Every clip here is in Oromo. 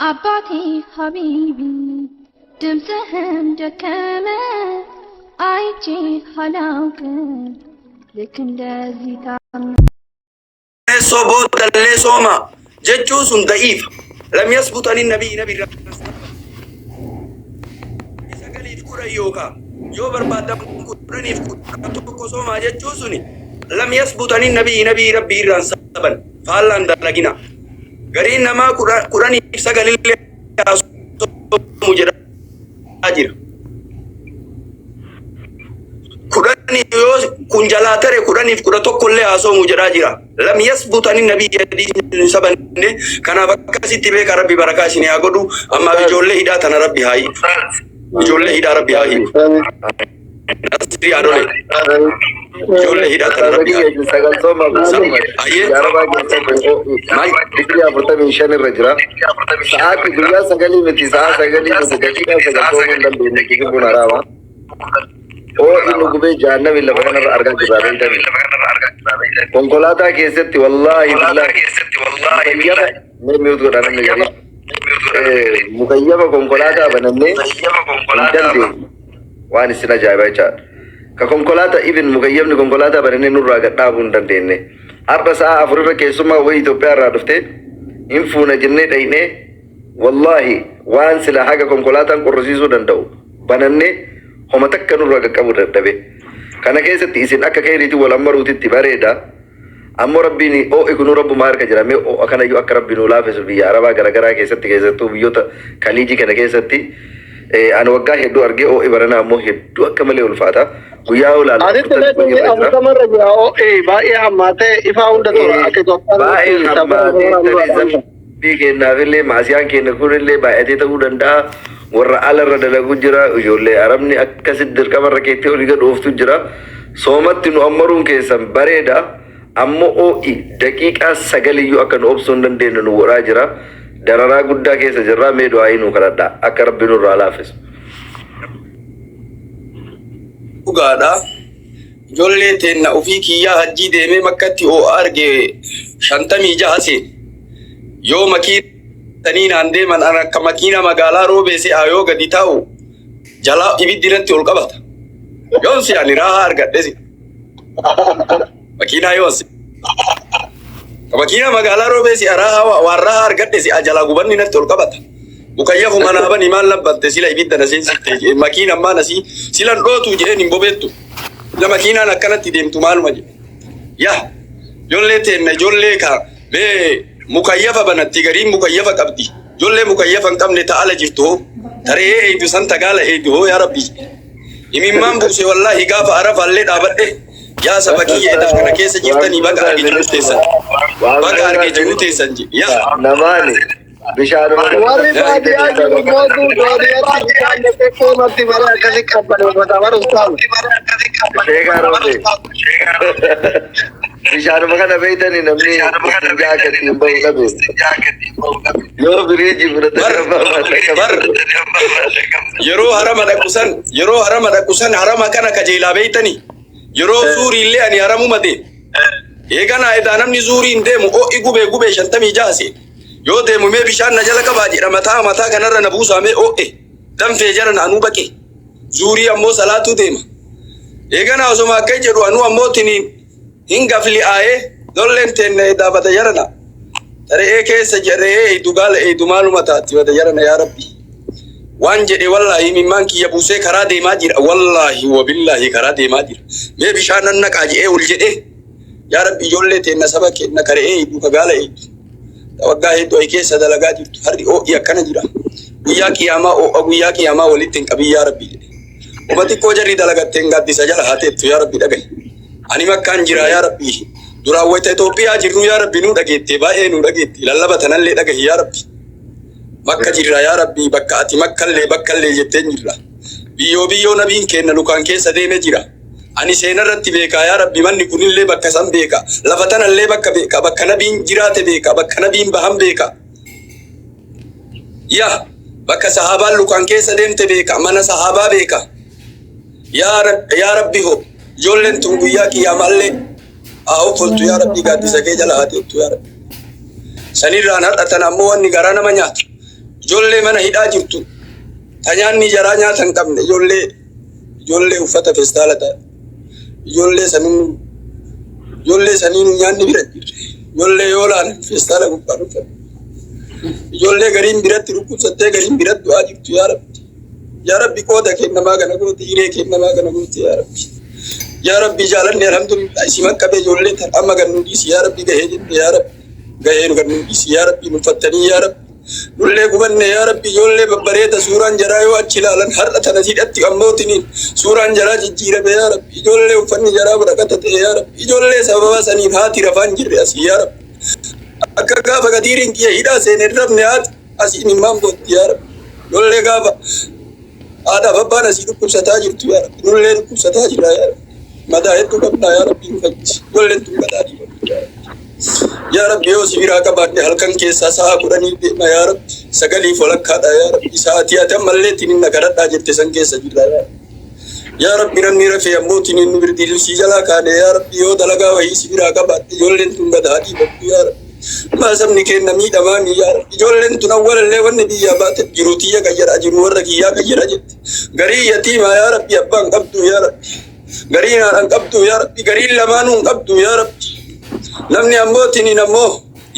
عباتي حبيبي دمسهم دكامة عايتي حلاوك لكن لازم تعمل صوبوت اللي صوما ججوس ضعيف لم يثبت عن النبي نبي سكلي فكرة يوكا يو برباد كرني فكرة صوما ججوسني لم يثبت عن النبي نبي ربي رانسبا فعلا دلقنا غرين نما كرني سكلي مجرد أجر كرني يوز كنجلاتره كرني فكرة كل أسوم مجراجرا لم يثبت عن النبي يدي سبن كان بكاسي تبي كربي بركاشني أقولو أما بيجول هيدا تنا ربي هاي بيجول هيدا ربي هاي نسري أدولي بيجول هيدا تنا ربي هاي سجل سوما أيه يا رب ماي دكتور أبو تامي شان الرجرا ساعات الدنيا سجلي متي ساعات سجلي متي دكتور سجل سوما من دكتور بنارا Oh inu gube janna billa bagana arga jibare ida konkolata kesetti wallahi me mute ko dana me mukayyaba konkolata bananne jalde wani sina jaiba cha ka konkolata even mukayyab ni konkolata bananne nurra ga dabun dandenne arba sa afrika kesuma wa ethiopia ra dufte infuna jinne daine wallahi wan sila haga konkolata qorrisisu dandau bananne homa takkanu raga qabu daddabe kana keessatti isin akka kayriiti wal amaruuti bareeda ammo rabbini o ikunu rabbu marka jira me o akana yu akka rabbinu laafisu biya araba garagara keessatti keessattu biyota kaliji kana keessatti an wagga heddu arge o ibarana ammo heddu akka male ulfata guya wala aditele abu kamar jira o ba'i hammate ifa hunda to ake to ba'i hammate bige naville maasiyan kene kurille ba'ati ta udanda warra alarra dalagu jira ijoollee arabni akkasit dirqamarra keettee olii gad ooftu jira soomatti nu ammaruun keessan bareeda ammoo o'i daqiiqaa sagaliyyuu akka nu obsuu hin dandeenye nu godhaa jira dararaa guddaa keessa jirraa mee du'aayii nu kadhadhaa akka rabbi nurraa laafisu. dhugaadha ijoollee teenna ofii kiyyaa hajjii deemee makkatti oo arge 56 seen yoo makii tanii naan deeman akka makiina magaalaa roobeese ayoo gadi taa'u jalaa ibiddiratti ol qabata yoonsi ani raahaa argadhesi makiinaa yoonsi makiina magaalaa roobeese raahaa waan raahaa argadhesi jalaa gubanni natti ol qabata mukayyafu manaaban imaan labbatte sila ibidda na seensifte makiina ammaa nasii silan dhootu jedheen hin bobeettu la makiinaan akkanatti deemtu maaluma jedhe yaa ijoollee teenna ijoollee kaa bee mukayyafa banatti gariin mukayyafa qabdi ijoollee mukayyafa hin qabne ta'ala jirtu taree eeydu san tagaala eeydu hoo yaa rabbi imimmaan buuse wallaahi gaafa arafaallee dhaabadhe yaa saba kiyya edaf kana keessa jirtanii baga arge jiru teessan baga arge jiru teessan yaa namaani bishaan warri baadiyyaa jiru mootu baadiyyaatti bishaan koomatti bara akkasi qabbane uffata bara ustaalu sheekaa roobee bishaanuma kana beeytanii namni jaakatti hin bahu dhabe yoo biriiji yeroo harama dhaqusan harama kana kajeelaa beeytanii yeroo zuurii illee ani haramuma deemu eeganaa edaa namni zuurii hin deemu o'i gubee 56 seen yoo deemu mee bishaan na jala qabaa jedha mataa kanarra na buusaa mee o'e danfee jara naanuu baqe zuurii ammoo salaatuu deema eeganaa osoma akka jedhu anuu ammoo tiniin hingafli aye dollen tenne dabata yarana tare keessa jere dugaala dumaaluma taati wada yarana ya rabbi waan jedhe wallahi mimman kiyya buusee karaa deemaa jira wallahi wa billahi karaa deemaa jira mee bishaanan naqaa jedhee ol jedhe ya rabbi ijoollee teenna saba kenna karee duka gaala waggaa hedduu ay keessa dalagaa jirtu harri oo'i akkana jira guyyaa qiyaamaa walitti hin qabin ya rabbi jedhe umati koo jarri dalagatteen gaaddisa jala haateettu ya rabbi dhagaye ani makkaan jira yaa rabbi duraawwata Itoophiyaa jirru yaa rabbi nu dhageette baay'ee nu dhageette lallaba tanallee dhagahi yaa rabbi makka jirra yaa rabbi bakka ati bakkallee jetteen jirra biyyoo nabiin kenna lukaan keessa deeme jira ani seenarratti beekaa yaa rabbi manni kunillee bakka san beeka lafa tanallee bakka nabiin jiraate beeka bakka nabiin bahan beeka yaa bakka sahaabaan lukaan keessa deemte beeka mana sahaabaa beeka yaa rabbi ho ijoolleen tun guyyaa qiyyaamallee offoltu yaa rabbi gaaddisa kee jala haateettu yaa rabbi sanirraan har'atan ammoo wanni garaa nama nyaatu ijoollee mana hidhaa jirtu ta nyaanni jaraa nyaata hin qabne ijoollee uffata feestaala ta'e ijoollee saniin nyaanni bira jirre ijoollee yoo laan feestaala gubbaa dhufan ijoollee gariin biratti dhukkubsattee gariin biratti du'aa jirtu yaa rabbi qooda kennamaa kana gooti hiree kennamaa kana gooti yaa rabbi jaalanne alhamdulillah isi maqqabe ijoollee tan amma gannuu dhiisi yaa rabbi gahee jette yaa rabbi gahee nu gannuu dhiisi yaa rabbi nu fattanii yaa rabbi nullee gubanne yaa rabbi ijoollee babbareeda suuraan jaraa yoo achi ilaalan har'a tana hidhatti ammootiniin suuraan jaraa jijjiirame yaa rabbi ijoollee uffanni jaraa barakata ta'e yaa rabbi ijoollee sababa saniin haati rafaan jirre asii yaa rabbi akka gaafa gadiiriin kiyya hidhaa seenee rabne haati asiin immaan bootti yaa rabbi ijoollee gaafa haadhaaf abbaan asii dhukkubsataa jirtu yaa rabbi nullee dhukkubsataa jirra yaa rabbi madaa hedduu qabnaa yaa rabbi nu fayyisi ijoolleen tun madaa dhiifamtu yaa rabbi yaa rabbi yoo sibiraa qabaadde halkan keessaa sa'a 10 deema yaa rabbi sagaliif walakkaadha yaa rabbi sa'aatii ati ammallee ittiin na kadhadhaa jette san keessa jirra yaa rabbi namni rafee ammootiin nu birdiilsii jalaa kaane yaa rabbi yoo dalagaa wayii sibiraa qabaadde ijoolleen tun madaa dhiifamtu yaa rabbi maa sabni kenna miidhamaanii yaa rabbi ijoolleen tun awwalallee wanni biyyaa baate jiru tiyya qayyadha jiru warra kiyyaa qayyadha jette garii yatiimaa yaa rabbi abbaan qabdu yaa rabbi garii haadhaan qabdu yaa rabbi garii lamaanuu qabdu yaa rabbi namni ammootiin ammoo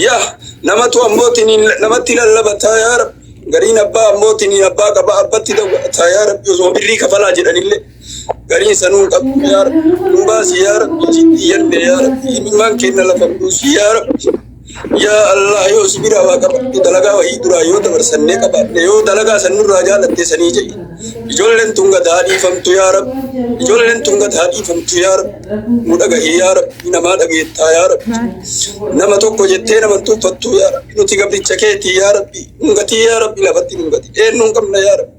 yaa namatu ammootiin namatti lallabataa yaa rabbi gariin abbaa ammootiin abbaa qaba abbatti dawwataa yaa rabbi osoo birrii kafalaa jedhanillee gariin sanuu qabdu yaa rabbi nu baasi yaa rabbi jiddiyyannee yaa rabbi imimmaan kenna lafa buusi yaa rabbi yaa Allah yoo sibira waa qabatte dalagaa wahii duraa yoo dabarsannee qabaadde yoo dalagaa sanurraa jaalatte sanii jedhi ijoolleen tun gadaa dhiifamtu yaa rabbi ijoolleen tun gadaa dhiifamtu yaa rabbi nu dhagahee yaa rabbi namaa dhageettaa yaa rabbi nama tokko jettee nama tuffattu yaa rabbi nuti gabricha keetii yaa rabbi nungatii yaa rabbi lafatti nungati eenyuun qabna yaa rabbi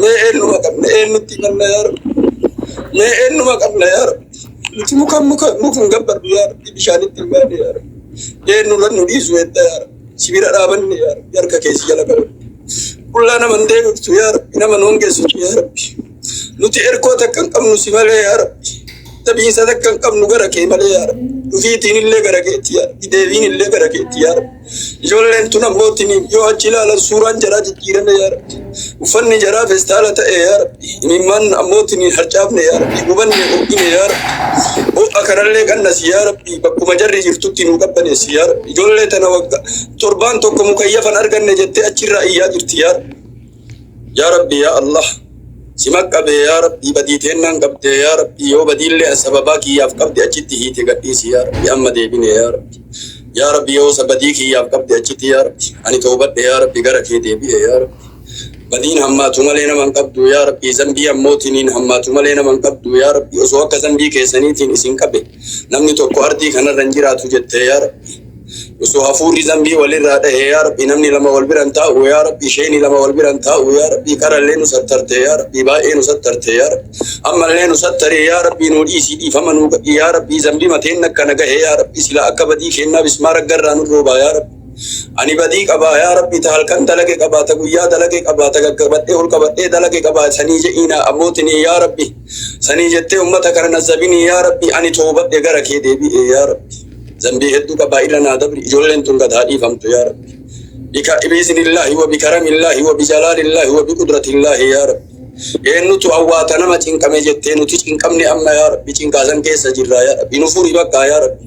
mee eenyuma qabna eenyutti qabna yaa rabbi mee eenyuma qabna yaa rabbi nuti mukan gabbarru yaa rabbi bishaanitti hin baane yaa rabbi eenyu lan nu dhiisu hedda yaa rabbi sibira dhaabanne yaa rabbi harka keessi jala qabanne qullaa naman deebiftu yaa rabbi nama nu hongeessitu yaa rabbi nuti erkoo takka hin qabnu si malee yaa rabbi tabiinsa takka hin qabnu gara kee malee yaa rabbi dhufiitiin illee gara keetti yaa rabbi deebiin illee gara keetti yaa rabbi ijoolleen tun ammootiin yoo achi ilaalan suuraan jaraa jijjiirame yaa rabbi uffanni jaraa feestaala ta'e yaa rabbi imimmaan ammootiin harcaafne yaa rabbi gubanne hoggine yaa rabbi ho'a kanallee qannasi yaa rabbi bakkuma jarri jirtutti nu qabbaneessi yaa rabbi ijoollee tana wagga torbaan tokko mukayyafan arganne jettee achirraa iyyaa jirti yaa rabbi yaa Allah si maqqabe yaa rabbi badii teennaan qabde yaa rabbi yoo badiillee sababaa kiyyaaf qabde achitti hiite gadhiisi yaa rabbi amma deebine yaa rabbi yoo sabadii kiyyaaf qabde achitti yaa rabbi ani toobadhe yaa rabbi gara kee deebi'e yaa rabbi badiin hammaatu malee naman qabdu yaa rabbi zambii ammootiin hammaatu malee naman qabdu yaa rabbi osoo akka zambii keessaniitiin isin qabe namni tokko ardii kanarra hin jiraatu jette yaa rabbi osoo hafuurri zambii walirraa dhahe yaa rabbi namni lama wal biran taa'u yaa rabbi sheeni lama wal biran taa'u yaa rabbi qarallee nu sattarte yaa rabbi baay'ee nu sattarte yaa rabbi ammallee nu sattare yaa rabbi nu dhiisii dhiifama nu gadhi yaa rabbi zambii mateen akkana gahe yaa rabbi sila akka badii kennaa bismaara garraa nu roobaa yaa rabbi ani badii qabaa yaa rabbi ta halkan dalage qabaa ta guyyaa dalage qabaa ta gaggabadhee ol qabadhee dalage qabaa sanii je'iina ammootin yaa rabbi sanii jettee ummata kana nazzabini yaa rabbi ani toobadhe gara kee deebi'e yaa rabbi zambii hedduu qabaa irra naa dabri ijoolleen tun gadaa dhiifamtu yaa rabbi biiznillaahi wa bikaramillaahi wa bijalaalillaahi wa biqudratiillaahi yaa rabbi eenyutu awwaata nama cinqame jettee nuti cinqamne amma yaa rabbi cinqaasan keessa jirraa yaa rabbi nu furi bakkaa yaa rabbi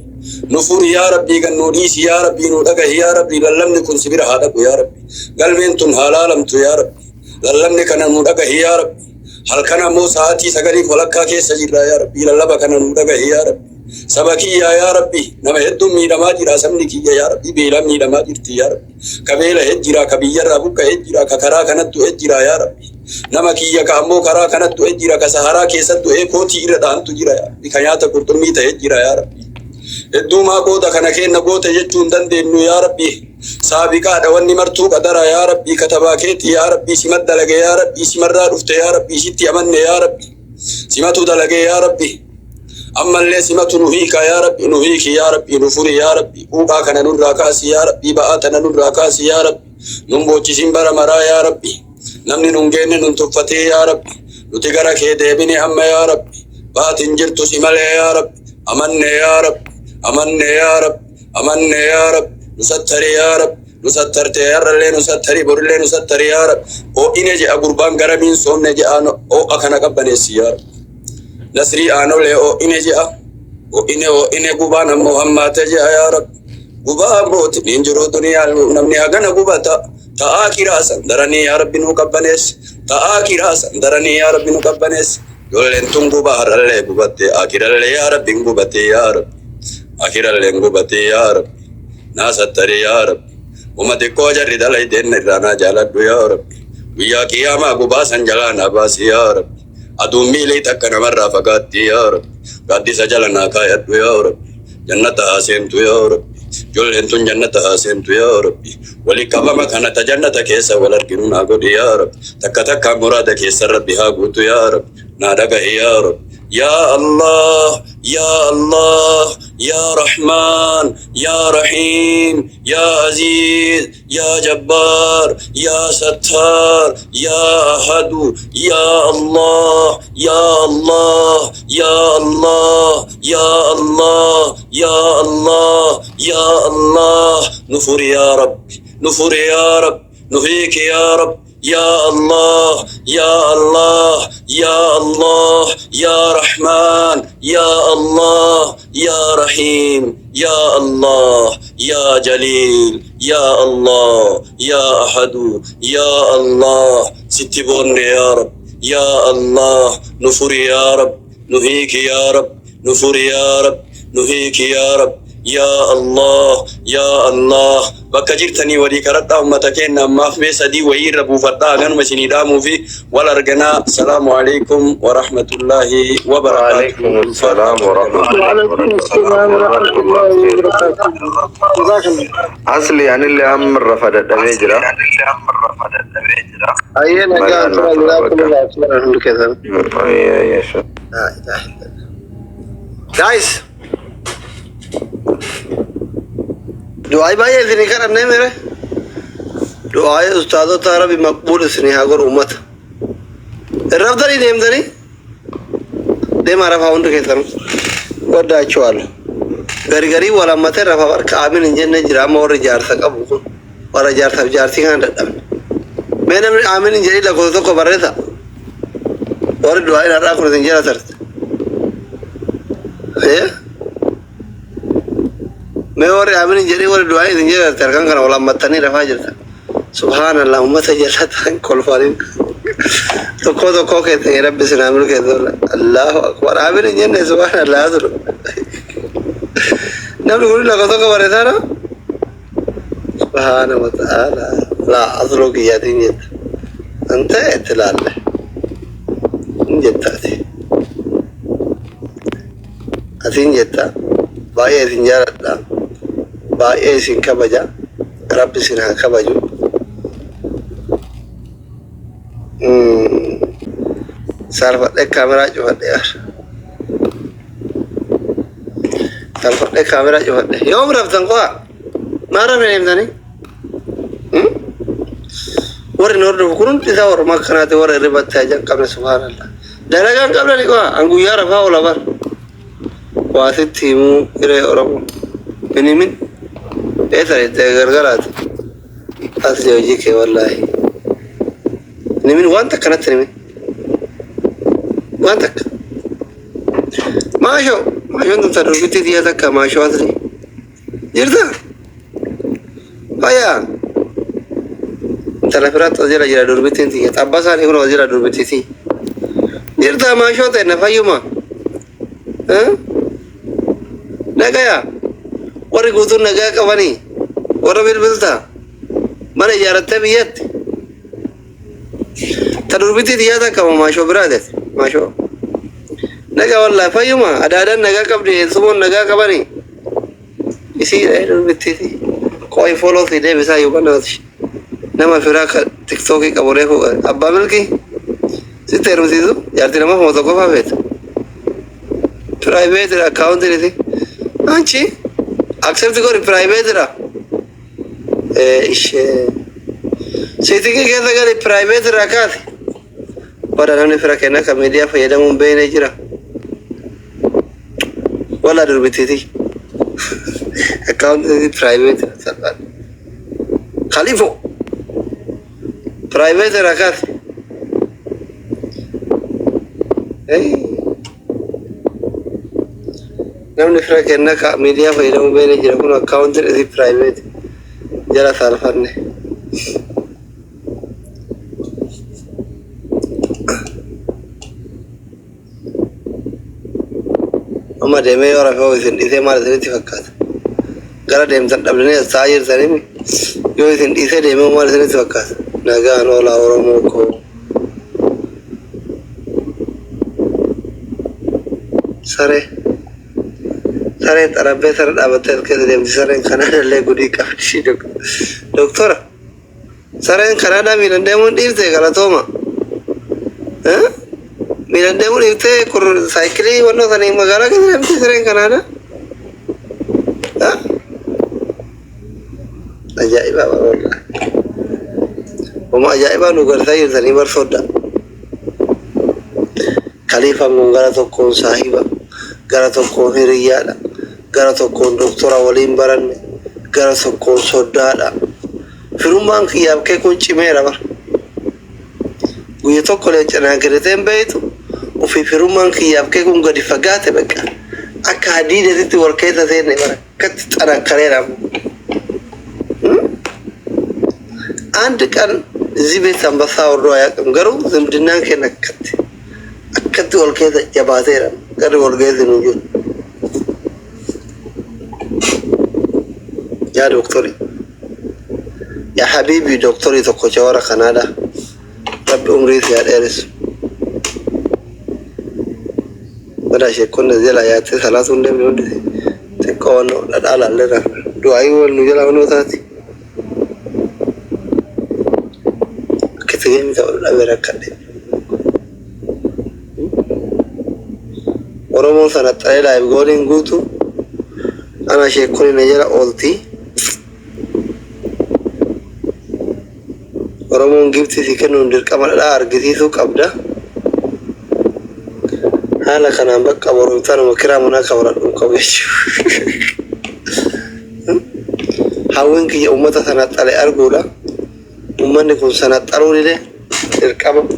نفور يا ربي قنو ديسي يا ربي نودك يا ربي للمني كن سبير هادك يا ربي قلبين تن حلالمت يا ربي للمني كان نودك يا ربي هل كان مو ساعتي سغري فلكا كي سجر يا ربي للبا كان نودك يا ربي سبكي يا ربي نما هدو ميدا ما جرا سمني يا ربي بيلا ميدا ما جرتي يا ربي كبيلا هجرا كبير ربك هجرا ككرا كانت هجرا يا ربي نما كيا كامو كرا كانت هجرا كسهرا كيسد كوتي ردان تجرا يا بكياتا قرطمي تهجرا يا ربي الدوما قوتا كان كينا قوتا يجون دندنو يا ربي سابقا دواني مرتو قدرا يا ربي كتباكيتي يا ربي سمد دلقى يا ربي سمرا رفت يا ربي ستي أمن يا ربي سمتو دلقى يا ربي أما اللي سمتو نهيك يا ربي نهيك يا ربي نفوري يا ربي قوقا كان نراكاسي يا ربي بآتنا نراكاسي يا ربي نمبوچي سنبرا مرا يا ربي نمني ننجين ننتفتي يا ربي نتقرا كيدي بني أما يا ربي باتن جرتو سمالي يا ربي أمن يا ربي أمن يا رب أمن يا رب نستر يا رب نسترت يا رب لين نستري بور لين نستري يا رب او إنجي أقربان غرامين سوم نجي أنا او أكنا كبني سيار نسري أنا له او إنجي او إنه قبان محمد تجي يا رب قبان بوت نينجرو دنيا نمني أغنى قبتا تآكي راسا دراني يا رب نكبنيس تآكي راسا دراني يا رب نكبنيس يولين تنقو بحر اللي قبتي آكير اللي يا رب نقبتي يا رب آكير اللي نقبتي يا رب ناس التري يا رب وما تكو جرد اللي دين رانا جالد يا رب ويا كياما قباسا جلانا باسي يا رب أدومي لي تكنا مرة فقات يا رب قد سجلنا كايت يا رب جنة آسيمت يا رب جل انتم جنة آسيمت يا ربي ولي كبما كانت جنة كيسا ولركنون أقول يا رب تكا تكا مراد كيسا ربها قلت يا رب نادك يا رب يا الله يا الله يا رحمن يا رحيم يا عزيز يا جبار يا ستار يا أحد يا الله يا الله يا الله يا الله يا الله يا الله نفر يا رب نفر يا رب نفيك يا رب يا الله يا الله يا الله يا رحمن يا الله يا رحيم يا الله يا جليل يا الله يا أحد يا الله ستبون يا رب يا الله نفر يا رب نهيك يا رب نفر يا رب نهيك يا رب يا الله يا الله bakka jirtanii walii karadhaa ummata keenya ammaaf mee sadii wayii irra buufadhaa ganuma isinii dhaamuu fi wal arganaa. Assalaamu alaikum wa rahmatullahi wa barakaatuh. وعليكم السلام ورحمة الله وبركاته. أصلي يعني اللي أمر رفض الدميجرة أيين قال ترى جزاكم الله خيرا كذا. يا شيخ. لا إله إلا الله. Guys. दुआई भाई ऐसे नहीं करने मेरे दुआई उस्तादों तारा भी मकबूल इसने अगर उम्मत रफ्तारी देमदारी दे मारा फाउंड के तरफ वड्डा चुआल गरी गरी वाला मते रफा पर काबिल इंजन ने जराम और जार सका बुकुन और जार सब जार सी खान डटा मैंने आमिन इंजरी लगो तो को बरे था और दुआई ना कर देंगे ना सर है मैं और आमिन इंजरी और दुआई देंगे तरकन करना वाला मत नहीं रफा जरता सुभान अल्लाह उम्मत जलता कॉल फारिन तो को कहते हैं रब से नाम कहते हैं अल्लाह अकबर आमिन इंजन ने सुभान अल्लाह तो نعم نقول لك هذا كبر هذا سبحانه وتعالى لا أصلك يا دين أنت إتلال جت أثين جت باي أثين جارت باي أثين كبجا رب سينها كبجو سالفة الكاميرا جوهر يا سالفة الكاميرا جوهر يوم رفتن قا ما رأينا يمدني ور نور بكون تدور ما كانت ور ربط تاجن قبل سبحان الله دلقان قبل لقوا أنقو يا رفا ولا بر واسد تيمو إلى أورام بنيمين إيه تغرغرات أسجوجيك والله نيمين وانتك كانت نيمين وانتك ما شو أنت تروبيتي دي هذا كما شو أدري جردا هيا تلفرات وزير أجرا دروبيتي دي أبى سالي هو وزير دروبيتي دي جردا ما شو تنا فيوما ها نجايا وري قطر نجايا كواني ورا بالبلتا من جارت بيت تروبيتي دي هذا كما ما شو برادة ما شو نجا والله فيوما أدادا نجا كبري سمون نجا كبري يصير أيضا بتيجي كوي فولو تيجي بس أيوة ناس نما فراك تيك توكي كبره هو أبا ملكي ستيرو سيدو يارتي نما فوتو كوفا بيت برايفت أكاونت تيجي أنشي أكثر تقول برايفت را إيش سيتيجي كذا قال برايفت راكات ولا أنا فراكنا كميديا فيدا من بين جرا ولا دربتي أكاونت دي برايفت سالفة خليفه برايفت ركات اي نعم نفرق انك ميديا فايدة مبينة جرى اكاونت ذي برايفت جرى ثالفرني أما ديمي يورا فهو إذا ما رأيت فكات قرأ ديم تنبلني الساير سليمي يو إذا ديمي ما رأيت فكات نجان ولا أورموكو سره ترى بيتر أبتل كذا ديم سره كندا اللي قدي كافشي دكتورة سره كندا ميلان ديمون ديرته كلا توما ها ميلان ديمون ديرته كور سايكلي ولا ثاني مغارا كذا ديم سره كندا ها أجائب والله وما أجائب نقول ساير ثاني برصودا خليفة من غلطة كون صاحبة غلطة كون رجالة غلطة كون دكتورة ولين برن غلطة كون صدالة فرمان كياب كون شميرة بر ويتوكل أنا كرتين بيتو وفي فرمان كياب كون قد فقات بكا أك حديدة تتور كيسة زين بر كت أنا كريرة عندك أن زبي تنبثا والرواية كمغرو زمدنا كنكت أكتر والكذا جبازيرا كذا والكذا نجول يا دكتوري يا حبيبي دكتوري تكوشورا كندا رب عمري يا دارس ولا شيء كنا زلا يا ثلاثون دم يود تكون لا لا لا دعائي والنجلا ونوتاتي كتير من تقول أبيرا كذي ورمون سنة ترى يقولين قوتو أنا شيء كل نجارة أولتي ورمون جبتي سكنون در كمان لا أرجتي سوق أبدا هلا كان عم بك أبورو تانو مكرامنا كورا كويش هاوين كي أمة سنة ترى أرجولا أمة نكون سنة تروني له در كمان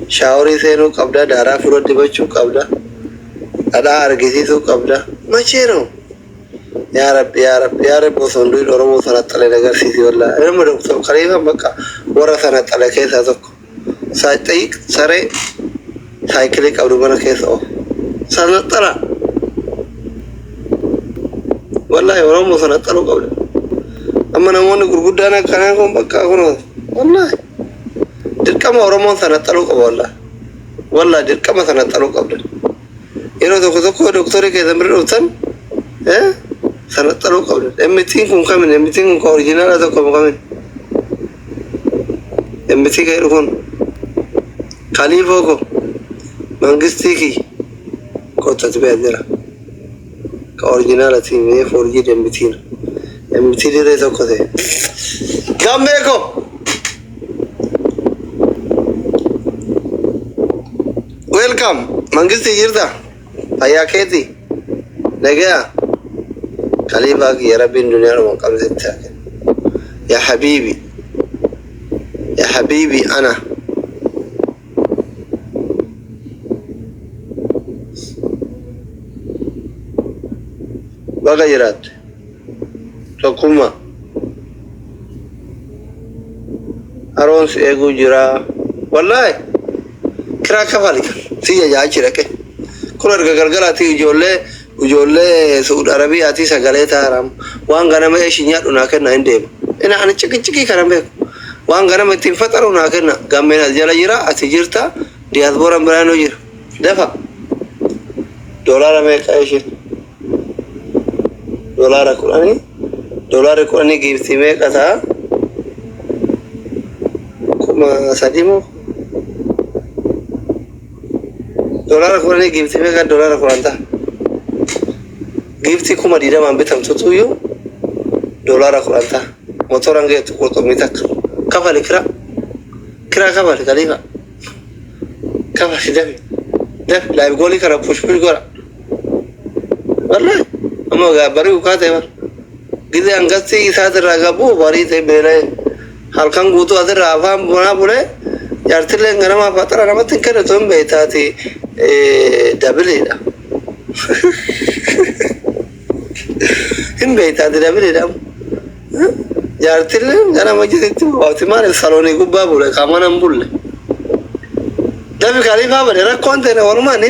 شاوري سينو أبدا دارا فرود دبچو أبدا ada argisi tu kabda macero ya rab bosondo oromo sanat tale daga sisi wala emo doktor khalifa makka wara sanat tale kesa tok sa taik sare cycle kabdu bana keso sanat tala wallahi oromo sanat talo kabda amma namone gurgudana kana ko makka kono wallahi dirkama oromo sanat talo kabda wallahi dirkama sanat talo kabda يرو دكتور دكتور كذا مرة ها سنة تلو قبل أمتين كم كمان أمتين كم أوريجينال هذا كم كمان أمتين كيرون خليفة كو مانجستي كي كوتا تبي أدرا كأوريجينال هذي مية فورجي أمتين ده تو كذا كم بيكو ويلكم مانجستي يردا أيا كذي نجا خليفة يا ربي الدنيا ما قبل التاكل يا حبيبي أنا بغيرات تقوم أرونس إيجو جرا والله كرا كفالك سيجا جاكيرك كل الرجال تي وجولة سعود عربية تي سجلة تارام وان غنا ما إيشينيات وناكنا عندهم أنا تشكي كلام بيك وان غنا ما تنفتر وناكنا قامنا الجلا جرا أتجرتا دياسبورا برانو جر دفع دولار ما كايش دولار كوراني جيبتي ما كذا كم ساديمو دولار كوراني جيبتي ما كذا دولار كورانتا جيبتي كم أديدا ما بيتم تطويو دولار كورانتا موتوران جت كورتو ميتك كفالي كرا كفالي كليفا كفالي دم لا يقولي كرا بوش كورا والله أما بري وكاته بار كذا أنقذتي ساتر راجبو باري تي بيره halkan guutuu asirraa afaan bunaa bulee jaartillee ganama fatara namatti hin kennitu hin beektaati dabiliidha. Hin beektaati dabiliidha. Jaartillee ganama jititti waati maal saloonii gubbaa bule qaama nan bulle. Dabi kaliifaa bade rakkoon ta'e walumaan